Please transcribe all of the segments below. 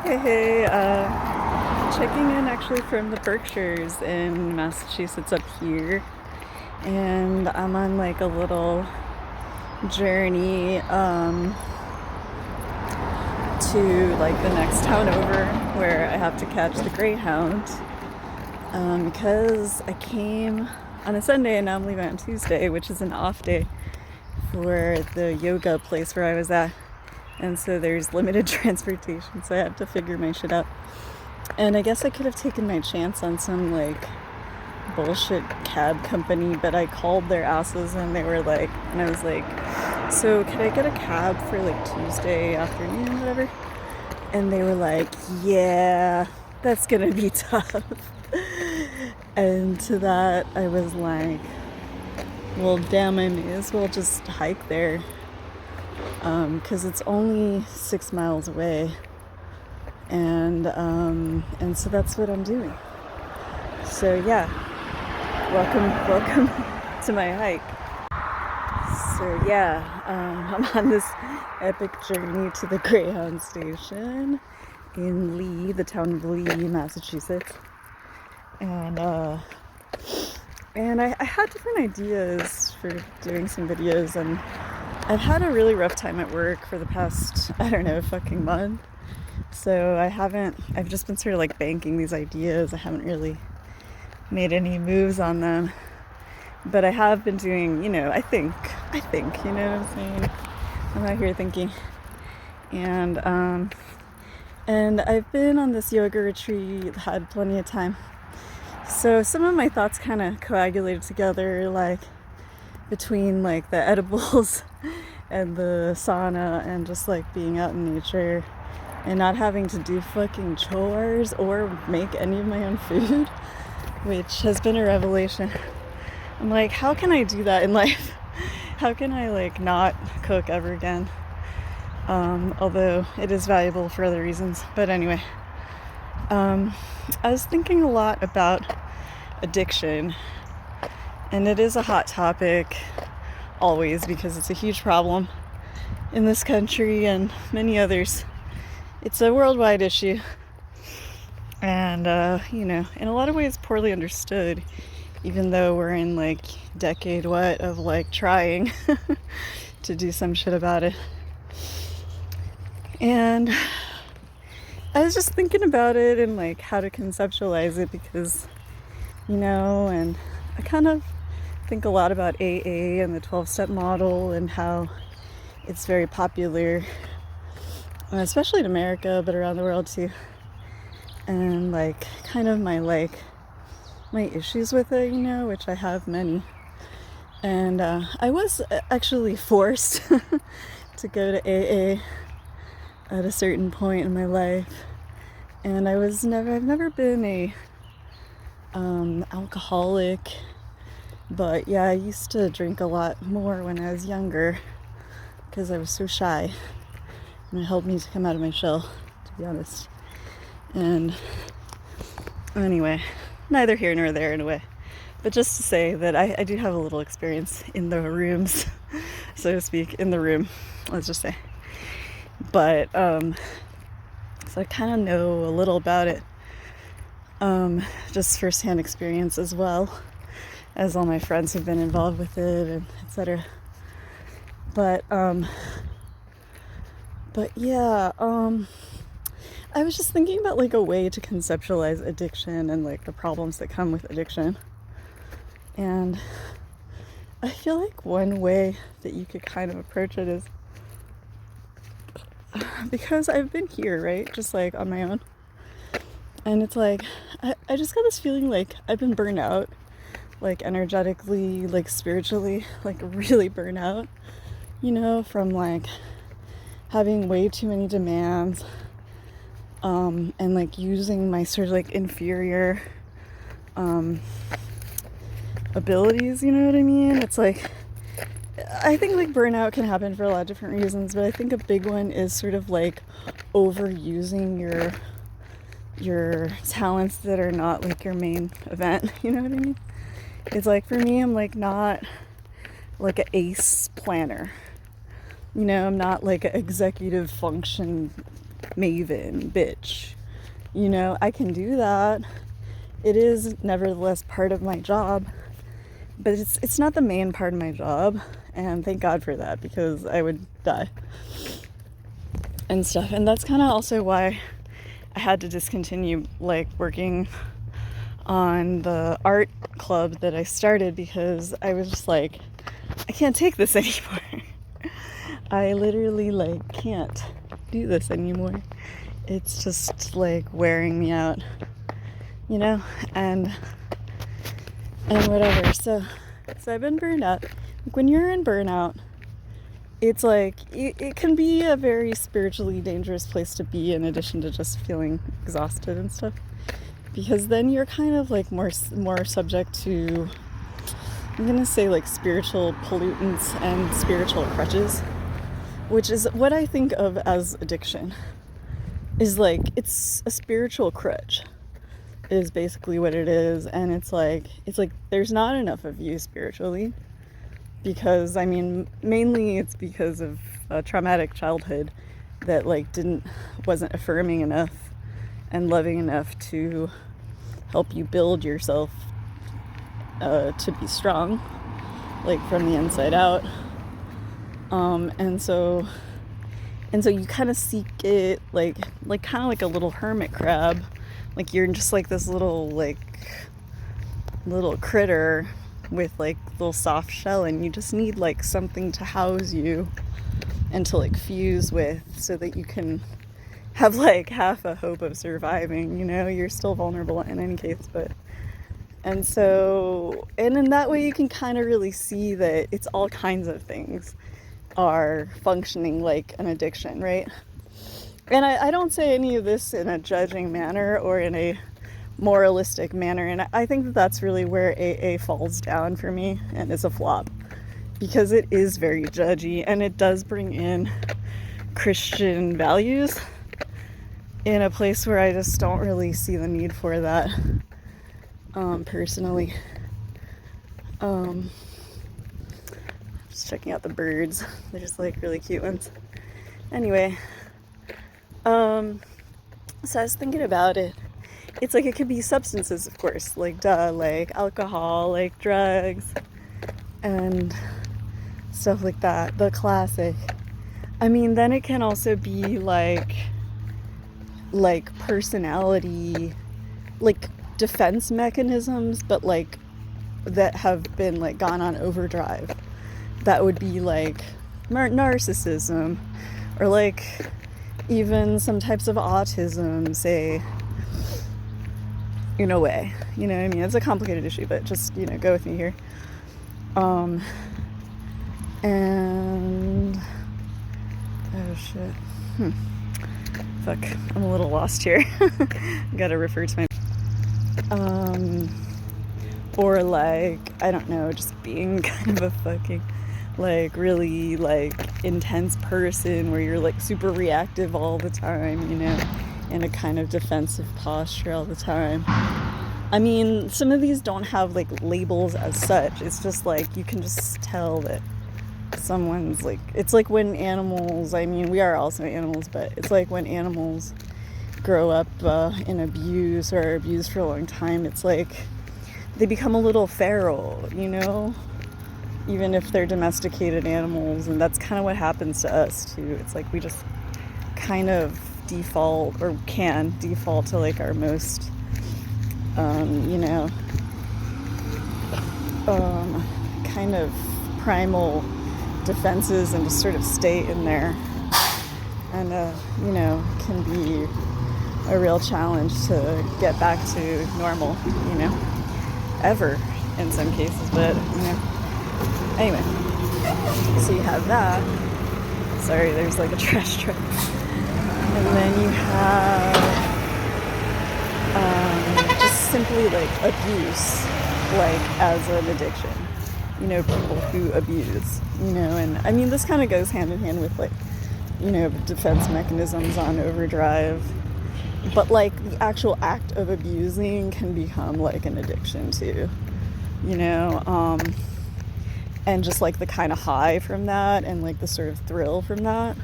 Hey, checking in actually from the Berkshires in Massachusetts up here. And I'm on like a little journey to like the next town over where I have to catch the Greyhound. Because I came on a Sunday and now I'm leaving on Tuesday, which is an off day for the yoga place where I was at. And so there's limited transportation, so I had to figure my shit out. And I guess I could have taken my chance on some like bullshit cab company, but I called their asses and they were like, and I was like, so could I get a cab for like Tuesday afternoon, whatever? And they were like, yeah, that's gonna be tough. And to that I was like, well, damn, I may as well just hike there. Because it's only 6 miles away, and so that's what I'm doing. So yeah, welcome to my hike. So yeah, I'm on this epic journey to the Greyhound station in Lee, the town of Lee, Massachusetts, and I had different ideas for doing some videos, and I've had a really rough time at work for the past, I don't know, fucking month. So I've just been sort of like banking these ideas. I haven't really made any moves on them. But I have been doing, I think, you know what I'm saying? I'm out here thinking. And I've been on this yoga retreat, had plenty of time. So some of my thoughts kind of coagulated together, like between like the edibles and the sauna and just like being out in nature and not having to do fucking chores or make any of my own food, which has been a revelation. I'm like, how can I do that in life? How can I like not cook ever again? Although it is valuable for other reasons. But anyway, I was thinking a lot about addiction. And it is a hot topic always because it's a huge problem in this country and many others. It's a worldwide issue. And, in a lot of ways poorly understood, even though we're in like decade what of like trying to do some shit about it. And I was just thinking about it and like how to conceptualize it because, and I kind of think a lot about AA and the 12-step model and how it's very popular, especially in America, but around the world too. And like kind of my issues with it, which I have many. And I was actually forced to go to AA at a certain point in my life. And I've never been a alcoholic. But yeah, I used to drink a lot more when I was younger because I was so shy. And it helped me to come out of my shell, to be honest. And anyway, neither here nor there in a way. But just to say that I do have a little experience in the rooms, so to speak, in the room, let's just say. But, so I kind of know a little about it, just firsthand experience as well as all my friends who've been involved with it, and etc. But yeah, I was just thinking about like a way to conceptualize addiction and like the problems that come with addiction. And I feel like one way that you could kind of approach it is because I've been here, right? Just like on my own. And it's like, I just got this feeling like I've been burned out, like energetically, like spiritually, like really burnt out, from like having way too many demands, and like using my sort of like inferior abilities, you know what I mean? It's like, I think like burnout can happen for a lot of different reasons, but I think a big one is sort of like overusing your talents that are not like your main event, you know what I mean? It's like for me, I'm like not like an ace planner. I'm not like an executive function maven, bitch. You know, I can do that. It is nevertheless part of my job, but it's not the main part of my job, and thank God for that, because I would die and stuff. And that's kind of also why I had to discontinue like working on the art club that I started, because I was just like, I can't take this anymore. I literally like can't do this anymore. It's just like wearing me out, you know, and whatever. So I've been burned out. Like, when you're in burnout, it's like it can be a very spiritually dangerous place to be, in addition to just feeling exhausted and stuff, because then you're kind of like more subject to, I'm gonna say, like spiritual pollutants and spiritual crutches, which is what I think of as addiction. Is like, it's a spiritual crutch is basically what it is. And it's like there's not enough of you spiritually, because I mean, mainly it's because of a traumatic childhood that like wasn't affirming enough and loving enough to help you build yourself to be strong, like from the inside out. And so you kind of seek it like kind of like a little hermit crab. Like you're just like this little critter with like little soft shell, and you just need like something to house you and to like fuse with, so that you can have like half a hope of surviving. You know, you're still vulnerable in any case, but and in that way you can kind of really see that it's all kinds of things are functioning like an addiction, right? And I don't say any of this in a judging manner or in a moralistic manner, and I think that that's really where AA falls down for me and is a flop, because it is very judgy, and it does bring in Christian values in a place where I just don't really see the need for that, personally. Just checking out the birds. They're just like really cute ones. Anyway, so I was thinking about it. It's like, it could be substances, of course, like like alcohol, like drugs, and stuff like that. The classic. I mean, then it can also be like personality, like defense mechanisms, but like that have been like gone on overdrive. That would be like narcissism, or like even some types of autism, say, in a way. You know what I mean? It's a complicated issue, but just, you know, go with me here. And oh shit. Fuck, I'm a little lost here. Gotta refer to my or like, I don't know, just being kind of a fucking like really like intense person, where you're like super reactive all the time, you know, in a kind of defensive posture all the time. I mean, some of these don't have like labels as such. It's just like, you can just tell that someone's like, it's like when animals, I mean, we are also animals, but it's like when animals grow up in abuse or are abused for a long time, it's like they become a little feral, you know, even if they're domesticated animals. And that's kind of what happens to us too. It's like we just kind of default, or can default, to like our most you know, kind of primal defenses, and just sort of stay in there. And you know, can be a real challenge to get back to normal, you know, ever in some cases. But you know, anyway, so you have that. Sorry, there's like a trash truck. And then you have just simply like abuse, like as an addiction, you know, people who abuse, you know. And I mean, this kind of goes hand in hand with like, you know, defense mechanisms on overdrive, but like the actual act of abusing can become like an addiction too, you know. And just like the kind of high from that, and like the sort of thrill from that,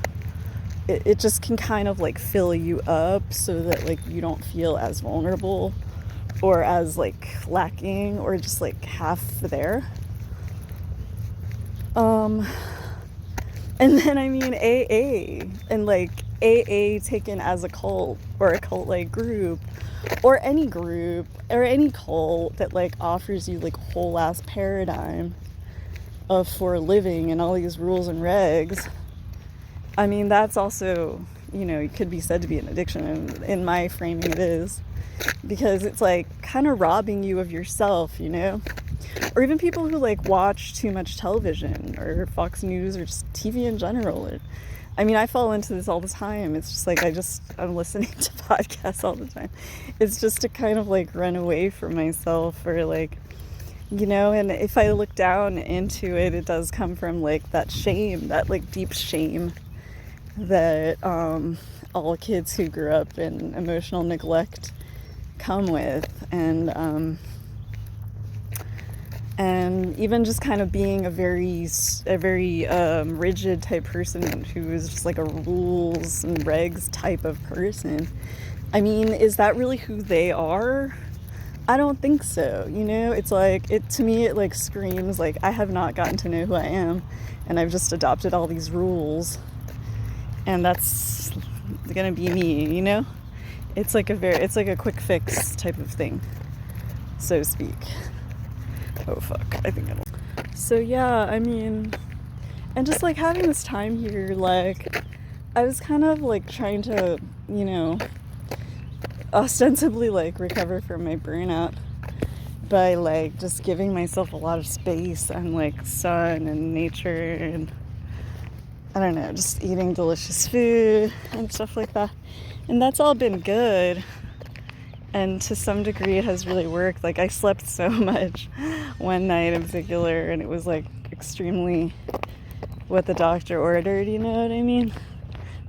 it just can kind of like fill you up so that like you don't feel as vulnerable or as like lacking or just like half there. And then I mean AA and like AA taken as a cult or a cult like group or any cult that like offers you like a whole ass paradigm of for living and all these rules and regs. I mean, that's also, you know, it could be said to be an addiction, and in my framing it is, because it's like kind of robbing you of yourself, you know? Or even people who like watch too much television or Fox News or just TV in general. I mean, I fall into this all the time. It's just like I'm listening to podcasts all the time. It's just to kind of like run away from myself or like, you know, and if I look down into it, it does come from like that shame, that like deep shame that all kids who grew up in emotional neglect come with, and even just kind of being a very rigid type person who is just like a rules and regs type of person. I mean, is that really who they are? I don't think so, you know? It's like, to me, it like screams like I have not gotten to know who I am, and I've just adopted all these rules, and that's gonna be me, you know? It's like a quick fix type of thing, so to speak. Oh fuck, I think I'm... So yeah, I mean, and just like having this time here, like, I was kind of like trying to, you know, ostensibly like recover from my burnout by like just giving myself a lot of space and like sun and nature and I don't know, just eating delicious food and stuff like that. And that's all been good. And to some degree it has really worked. Like I slept so much one night in particular, and it was like extremely what the doctor ordered, you know what I mean?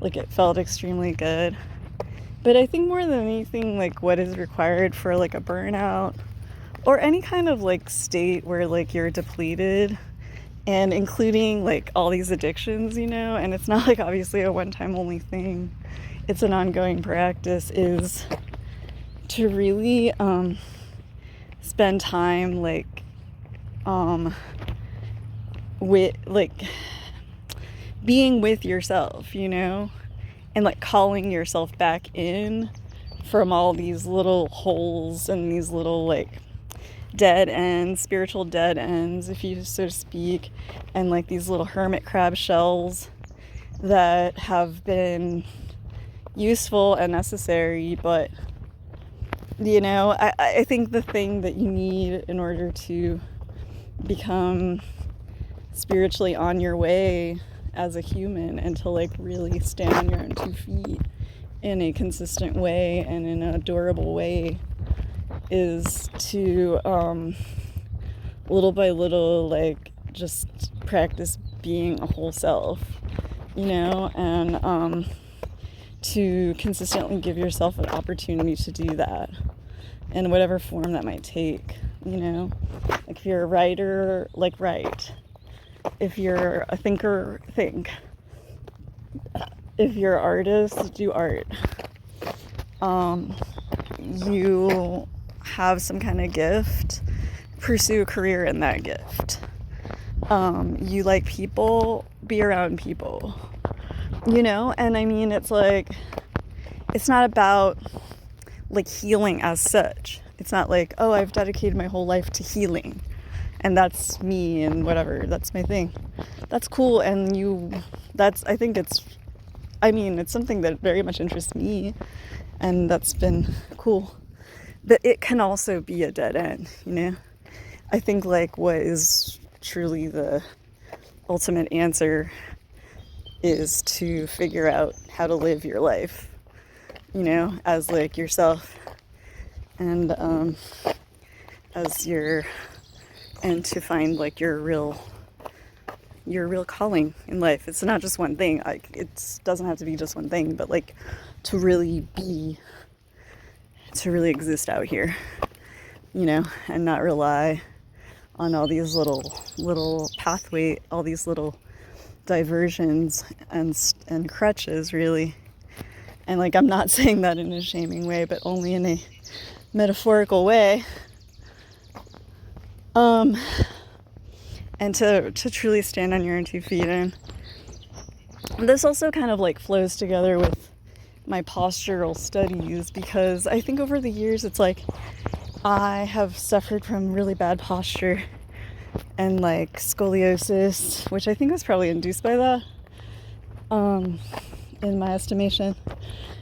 Like it felt extremely good. But I think more than anything, like what is required for like a burnout or any kind of like state where like you're depleted, and including like all these addictions, you know, and it's not like obviously a one-time only thing, it's an ongoing practice, is to really spend time like with like being with yourself, you know, and like calling yourself back in from all these little holes and these little like dead ends, spiritual dead ends, if you so to speak, and like these little hermit crab shells that have been useful and necessary, but you know, I think the thing that you need in order to become spiritually on your way as a human and to like really stand on your own 2 feet in a consistent way and in a durable way is to little by little like just practice being a whole self, you know, and to consistently give yourself an opportunity to do that in whatever form that might take, you know. Like if you're a writer, like write. If you're a thinker, think. If you're an artist, do art. You have some kind of gift, pursue a career in that gift. You like people, be around people, you know. And I mean, it's like, it's not about like healing as such. It's not like, oh, I've dedicated my whole life to healing and that's me and whatever, that's my thing. That's cool, and it's something that very much interests me, and that's been cool. But it can also be a dead end, you know? I think like what is truly the ultimate answer is to figure out how to live your life, you know, as like yourself, and and to find like your real calling in life. It's not just one thing. Like it doesn't have to be just one thing, but like to really exist out here, you know, and not rely on all these little all these little diversions and crutches, really. And like, I'm not saying that in a shaming way, but only in a metaphorical way. And to truly stand on your own 2 feet. And this also kind of like flows together with my postural studies, because I think over the years it's like I have suffered from really bad posture and like scoliosis, which I think was probably induced by that, in my estimation,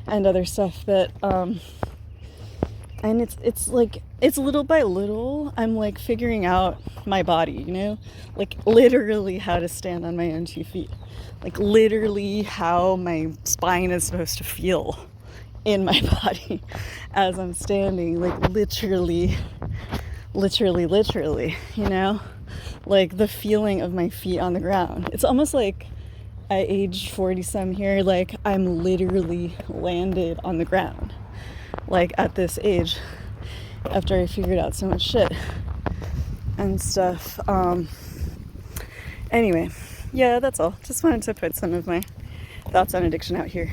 and other stuff. But and it's like, it's little by little I'm like figuring out my body, you know, like literally how to stand on my own 2 feet, like literally how my spine is supposed to feel in my body as I'm standing, like literally, you know, like the feeling of my feet on the ground. It's almost like at age 40 some here, like I'm literally landed on the ground, like at this age, after I figured out so much shit and stuff. Anyway, yeah, that's all. Just wanted to put some of my thoughts on addiction out here.